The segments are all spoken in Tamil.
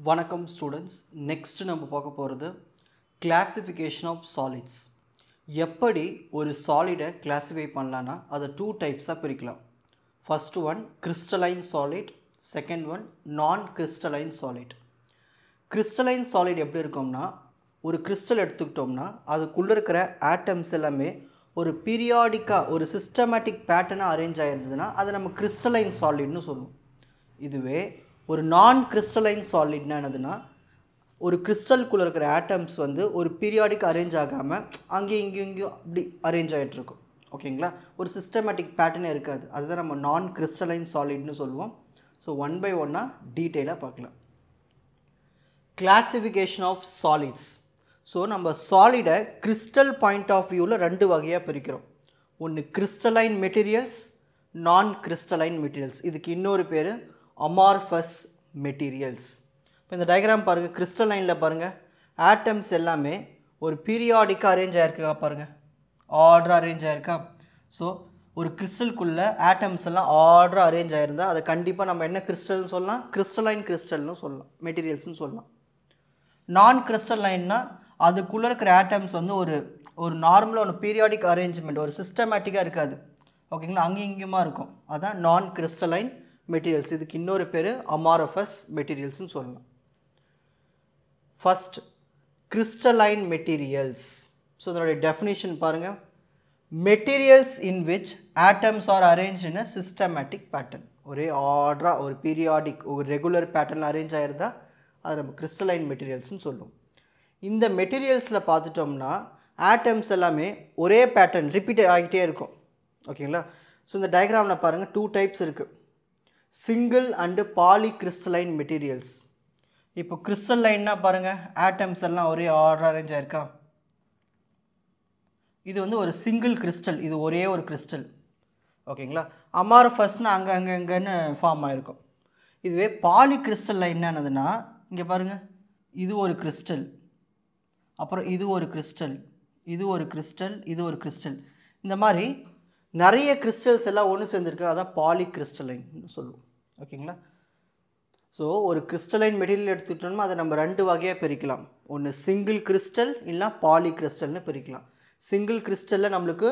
வணக்கம் ஸ்டூடெண்ட்ஸ். நெக்ஸ்ட் நம்ம பார்க்க போகிறது கிளாசிஃபிகேஷன் ஆஃப் சாலிட்ஸ். எப்படி ஒரு சாலிடை கிளாஸிஃபை பண்ணலான்னா அதை 2 டைப்ஸாக பிரிக்கலாம். First one crystalline solid, second one நான் கிறிஸ்டலைன் சாலிட். கிறிஸ்டலைன் சாலிட் எப்படி இருக்கும்னா, ஒரு கிறிஸ்டல் எடுத்துக்கிட்டோம்னா அதுக்குள்ளே இருக்கிற ஆட்டம்ஸ் எல்லாமே ஒரு பீரியாடிக்காக ஒரு சிஸ்டமேட்டிக் பேட்டர்னாக அரேஞ்ச் ஆகிருந்ததுன்னா அதை நம்ம கிறிஸ்டலைன் சாலிட்னு சொல்லுவோம். இதுவே ஒரு நான் கிறிஸ்டலைன் சாலிட்னா என்னதுன்னா, ஒரு கிறிஸ்டலுக்குள்ளே இருக்கிற ஆட்டம்ஸ் வந்து ஒரு பீரியாடிக் அரேஞ்ச் ஆகாமல் அங்கேயும் இங்கேயும் அப்படி அரேஞ்ச் ஆகிட்டுருக்கும். ஓகேங்களா, ஒரு சிஸ்டமேட்டிக் பேட்டர்னே இருக்காது. அதுதான் நம்ம நான் கிறிஸ்டலைன் சாலிட்னு சொல்லுவோம். ஸோ ஒன் பை ஒன்னாக டீட்டெயிலாக பார்க்கலாம். Classification of solids. ஸோ நம்ம சாலிடை கிறிஸ்டல் பாயிண்ட் ஆஃப் வியூவில் 2 வகையாக பிரிக்கிறோம். ஒன்று கிறிஸ்டலைன் மெட்டீரியல்ஸ், நான் கிறிஸ்டலைன் மெட்டீரியல்ஸ். இதுக்கு இன்னொரு பேர் அமார்ஃபஸ் மெட்டீரியல்ஸ். இப்போ இந்த டயக்ராம் பாருங்கள், கிறிஸ்டலைனில் பாருங்கள் ஆட்டம்ஸ் எல்லாமே ஒரு பீரியாடிக்காக அரேஞ்ச் ஆகிருக்கா பாருங்கள், ஆர்டராக அரேஞ்ச் ஆகிருக்கா. ஸோ ஒரு கிறிஸ்டலுக்குள்ளே ஆட்டம்ஸ் எல்லாம் ஆர்டராக அரேஞ்ச் ஆகிருந்தால் அதை கண்டிப்பாக நம்ம என்ன கிறிஸ்டல்னு சொல்லலாம், கிறிஸ்டலைன் கிறிஸ்டல்னு சொல்லலாம், மெட்டீரியல்ஸ்னு சொல்லலாம். நான் கிறிஸ்டலைன்னா அதுக்குள்ளே இருக்கிற ஆட்டம்ஸ் வந்து ஒரு நார்மலாக ஒரு பீரியாடிக் அரேஞ்ச்மெண்ட், ஒரு சிஸ்டமேட்டிக்காக இருக்காது. ஓகேங்களா, அங்கேயும் இங்கேயுமா இருக்கும். அதான் நான் கிறிஸ்டலைன் மெட்டீரியல்ஸ். இதுக்கு இன்னொரு பேர் அமார்ஃபஸ் மெட்டீரியல்ஸ்னு சொல்லலாம். First crystalline materials. ஸோ இதனுடைய டெஃபினிஷன் பாருங்கள், materials in which atoms are arrange in a systematic pattern. ஒரே ஆர்டராக ஒரு பீரியாடிக் ஒரு ரெகுலர் பேட்டர்னில் அரேஞ்ச் ஆகிருந்தா அது நம்ம கிறிஸ்டலைன் மெட்டீரியல்ஸ்னு சொல்லுவோம். இந்த மெட்டீரியல்ஸில் பார்த்துட்டோம்னா ஆட்டம்ஸ் எல்லாமே ஒரே பேட்டர்ன் ரிப்பீட் ஆகிட்டே இருக்கும். ஓகேங்களா, ஸோ இந்த டயக்ராமில் பாருங்கள் 2 டைப்ஸ் இருக்குது, single and polycrystalline materials. இப்போ கிறிஸ்டலைன்னா பாருங்கள் ஆட்டம்ஸ் எல்லாம் ஒரே ஆர்டர் அரேஞ்ச் ஆயிருக்கா. இது வந்து ஒரு சிங்கிள் கிறிஸ்டல், இது ஒரே ஒரு கிறிஸ்டல். ஓகேங்களா, அமார்ஃபஸ்னால் அங்கன்னு ஃபார்ம் ஆகிருக்கும். இதுவே பாலி கிறிஸ்டலைன் என்னதுன்னா, இங்கே பாருங்கள் இது ஒரு கிறிஸ்டல், அப்புறம் இது ஒரு கிறிஸ்டல், இது ஒரு கிறிஸ்டல், இது ஒரு கிறிஸ்டல், இந்த மாதிரி நிறைய கிறிஸ்டல்ஸ் எல்லாம் ஒன்று சேர்ந்துருக்கு. அதான் பாலி கிறிஸ்டலைன் சொல்லுவோம். ஓகேங்களா, ஸோ ஒரு கிறிஸ்டலைன் மெட்டீரியல் எடுத்துக்கிட்டோம்னா அதை நம்ம 2 வகையாக பிரிக்கலாம். ஒன்று சிங்கிள் கிறிஸ்டல் இல்லைனா பாலி கிறிஸ்டல்னு பிரிக்கலாம். சிங்கிள் கிறிஸ்டலில் நம்மளுக்கு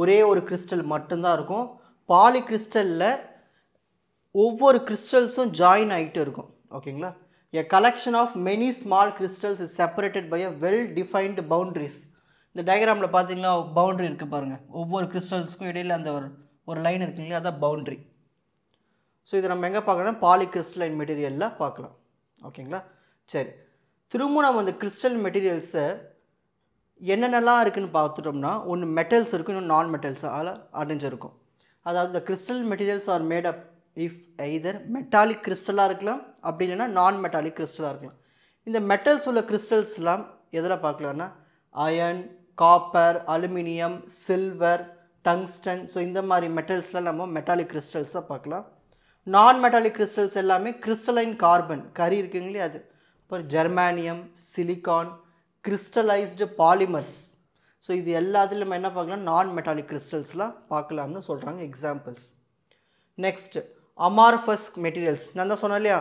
ஒரே ஒரு கிறிஸ்டல் மட்டும்தான் இருக்கும். பாலி கிறிஸ்டலில் ஒவ்வொரு கிறிஸ்டல்ஸும் ஜாயின் ஆகிட்டு இருக்கும். ஓகேங்களா, a collection of many small crystals is separated by a well defined boundaries. இந்த டயக்ராமில் பார்த்தீங்கன்னா பவுண்ட்ரி இருக்குது பாருங்கள், ஒவ்வொரு கிறிஸ்டல்ஸுக்கும் இடையில் அந்த ஒரு லைன் இருக்குங்களா, அதான் பவுண்ட்ரி. ஸோ இதை நம்ம எங்கே பார்க்கலாம்னா பாலி கிறிஸ்டலைன் மெட்டீரியலில் பார்க்கலாம். ஓகேங்களா, சரி, திரும்ப நம்ம அந்த கிறிஸ்டல் மெட்டீரியல்ஸை என்னென்னலாம் இருக்குதுன்னு பார்த்துட்டோம்னா, ஒன்று மெட்டல்ஸ் இருக்கும், இன்னும் நான் மெட்டல்ஸ் அதில் அடைஞ்சிருக்கும். அதாவது இந்த crystal materials are made up if either metallic கிறிஸ்டலாக இருக்கலாம், அப்படி இல்லைன்னா நான் மெட்டாலிக் கிறிஸ்டலாக இருக்கலாம். இந்த மெட்டல்ஸ் உள்ள கிறிஸ்டல்ஸ்லாம் எதில் பார்க்கலான்னா iron, copper, aluminium, silver, tungsten. So இந்த மாதிரி மெட்டல்ஸ்லாம் நம்ம மெட்டாலிக் கிறிஸ்டல்ஸாக பார்க்கலாம். நான் மெட்டாலிக் கிறிஸ்டல்ஸ் எல்லாமே கிறிஸ்டலைன் கார்பன் கரி இருக்குங்களே அது, அப்புறம் germanium, silicon, crystallized polymers. So இது எல்லாத்துலையும் நம்ம என்ன பார்க்கலாம், நான் மெட்டாலிக் கிறிஸ்டல்ஸ்லாம் பார்க்கலாம்னு சொல்கிறாங்க எக்ஸாம்பிள்ஸ். Next amorphous materials. நான் தான் சொன்னேன் இல்லையா,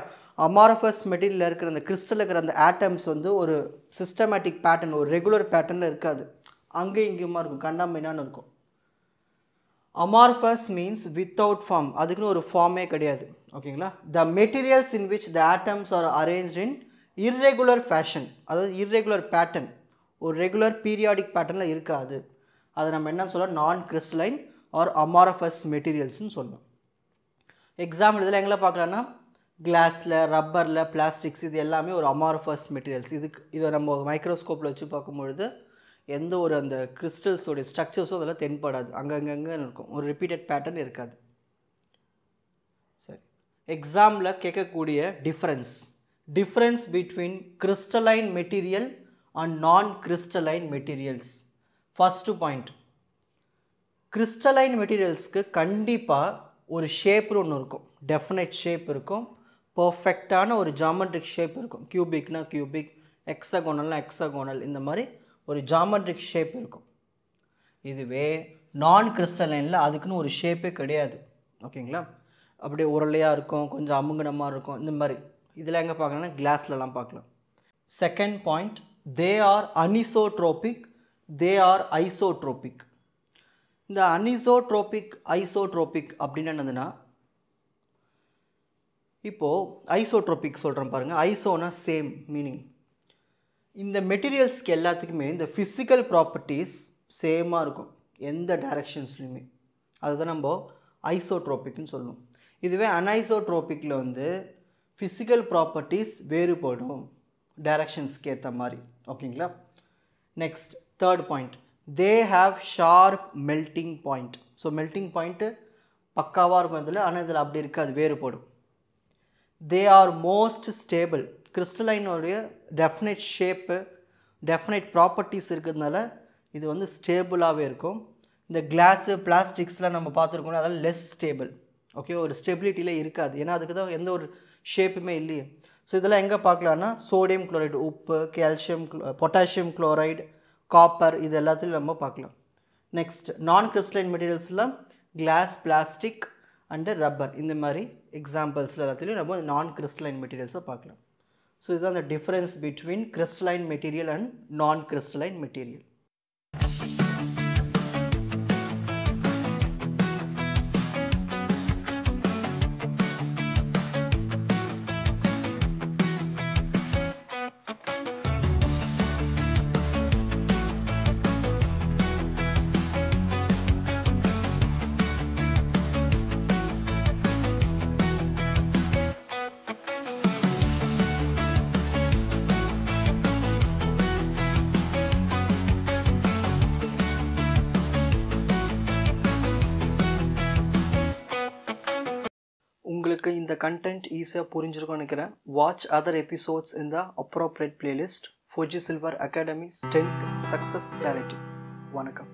அமார்ஃபஸ் மெட்டீரியலில் இருக்கிற அந்த கிறிஸ்டலில் இருக்கிற அந்த ஆட்டம்ஸ் வந்து ஒரு சிஸ்டமேட்டிக் பேட்டர்ன், ஒரு ரெகுலர் பேட்டர்னில் இருக்காது, அங்கே இங்கேயுமா இருக்கும், கண்டாமினான்னு இருக்கும். அமார்ஃபஸ் மீன்ஸ் வித்தவுட் ஃபார்ம், அதுக்குன்னு ஒரு ஃபார்மே கிடையாது. ஓகேங்களா, the materials in which the atoms are arrange in irregular fashion, அதாவது இர்ரெகுலர் பேட்டர்ன், ஒரு ரெகுலர் பீரியாடிக் பேட்டர்னில் இருக்காது. அதை நம்ம என்ன சொல்லலாம், நான் கிறிஸ்டலைன் ஆர் அமார்ஃபஸ் மெட்டீரியல்ஸ்னு சொல்லலாம். எக்ஸாம்பிள் இதில் எங்கே பார்க்கலான்னா கிளாஸில், ரப்பரில், பிளாஸ்டிக்ஸ், இது எல்லாமே ஒரு அமார்ஃபஸ் மெட்டீரியல்ஸ். இதை நம்ம மைக்ரோஸ்கோப்பில் வச்சு பார்க்கும்பொழுது எந்த ஒரு அந்த கிறிஸ்டல்ஸோடைய ஸ்ட்ரக்சர்ஸும் அதெல்லாம் தென்படாது, அங்கங்கே இருக்கும், ஒரு ரிப்பீட்டட் பேட்டர்ன் இருக்காது. சரி, எக்ஸாமில் கேட்கக்கூடிய difference between crystalline material and non crystalline materials. First point, crystalline மெட்டீரியல்ஸ்க்கு கண்டிப்பாக ஒரு ஷேப்னு ஒன்று இருக்கும், டெஃபினைட் ஷேப் இருக்கும், பர்ஃபெக்டான ஒரு ஜாமெட்ரிக் ஷேப் இருக்கும், கியூபிக்னா கியூபிக், எக்ஸகோனல்னா எக்ஸகோனல், இந்த மாதிரி ஒரு ஜாமெட்ரிக் ஷேப் இருக்கும். இதுவே நான் கிறிஸ்டலைனில் அதுக்குன்னு ஒரு ஷேப்பே கிடையாது. ஓகேங்களா, அப்படியே உருளையாக இருக்கும், கொஞ்சம் அமுங்கின மாதிரி இருக்கும், இந்த மாதிரி இதில் எங்கே பார்க்கலாம்னா கிளாஸ்லலாம் பார்க்கலாம். Second point, they are anisotropic, they are isotropic. இந்த அனிசோட்ரோபிக் ஐசோட்ரோபிக் அப்படின்னு என்னதுன்னா, இப்போது ஐசோட்ரோபிக் சொல்கிறேன் பாருங்கள். ஐசோனா சேம் மீனிங். இந்த மெட்டீரியல்ஸ்க்கு எல்லாத்துக்குமே இந்த ஃபிசிக்கல் ப்ராப்பர்ட்டிஸ் சேமாக இருக்கும் எந்த டைரக்ஷன்ஸ்லையுமே. அதுதான் நம்ம ஐசோட்ரோபிக்னு சொல்லுவோம். இதுவே அனைசோட்ரோபிக்கில் வந்து ஃபிசிக்கல் ப்ராப்பர்ட்டிஸ் வேறுபடும் டைரக்ஷன்ஸ்க்கு ஏற்ற மாதிரி. ஓகேங்களா? Next third point, they have sharp melting point. So melting point பக்காவாக இருக்கும் இதில், ஆனால் இதில் அப்படி இருக்காது, வேறுபடும். They are most stable. கிறிஸ்டலைனுடைய டெஃபினைட் ஷேப்பு, டெஃபினைட் ப்ராப்பர்ட்டிஸ் இருக்கிறதுனால இது வந்து ஸ்டேபிளாகவே இருக்கும். இந்த கிளாஸு பிளாஸ்டிக்ஸ்லாம் நம்ம பார்த்துருக்கோம், அதெல்லாம் லெஸ் ஸ்டேபிள். ஓகே, ஒரு ஸ்டெபிலிட்டியில் இருக்காது, ஏன்னா அதுக்கு தான் எந்த ஒரு ஷேப்புமே இல்லையே. ஸோ இதெல்லாம் எங்கே பார்க்கலான்னா சோடியம் குளோரைடு, உப்பு, கால்சியம், பொட்டாசியம் குளோரைடு, காப்பர், இது எல்லாத்துலையும் நம்ம பார்க்கலாம். நெக்ஸ்ட் நான் கிறிஸ்டலைன் மெட்டீரியல்ஸில் கிளாஸ், பிளாஸ்டிக் அண்டு ரப்பர், இந்த மாதிரி எக்ஸாம்பிள்ஸில் எல்லாத்துலேயும் நம்ம நான் கிறிஸ்டலைன் மெட்டீரியல்ஸை பார்க்கலாம். ஸோ இதுதான் the difference between crystalline material and non-crystalline material. உங்களுக்கு இந்த கண்டென்ட் ஈஸியாக புரிஞ்சிருக்கும்னு நினைக்கிறேன். வாட்ச் அதர் எபிசோட்ஸ் இன் த appropriate playlist. Fuji silver academy strength success directive. வணக்கம்.